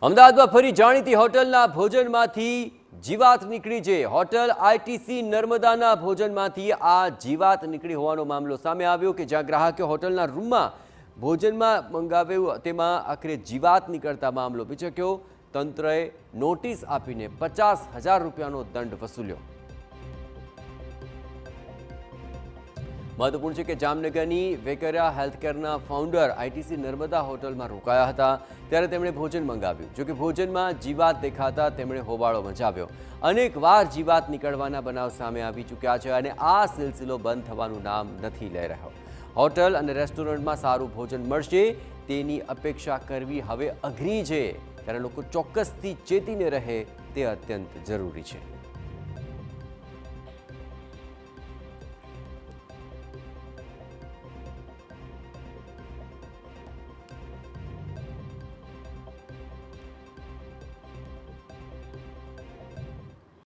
અમદાવાદમાં ફરી જાણીતી હોટલના ભોજનમાંથી જીવાત નીકળી છે। હોટલ આઈટીસી નર્મદાના ભોજનમાંથી આ જીવાત નીકળી હોવાનો મામલો સામે આવ્યો કે જ્યાં ગ્રાહકે હોટલના રૂમમાં ભોજનમાં મંગાવ્યું તેમાં આખરે જીવાત નીકળતા મામલો વિચક્યો। તંત્રએ નોટિસ આપીને 50,000 રૂપિયાનો દંડ વસૂલ્યો। महत्वपूर्ण है कि जामनगरनी वेकरिया हेल्थकेરના फाउंडर आईटीसी नर्मदा होटलમાં રોકાયા હતા ત્યારે તેમણે ભોજન મંગાવ્યું। જો કે ભોજનમાં જીવાત દેખાતા તેમણે હોબાળો મચાવ્યો। અનેકવાર જીવાત નીકળવાના બનાવ સામે આવી ચૂક્યા છે અને આ સિલસિલો બંધ થવાનું નામ નથી લઈ રહ્યો। હોટલ અને રેસ્ટોરન્ટમાં સારું ભોજન મળશે તેની અપેક્ષા કરવી હવે અઘરી છે ત્યારે લોકો ચોક્કસથી ચેતીને રહે તે અત્યંત જરૂરી છે।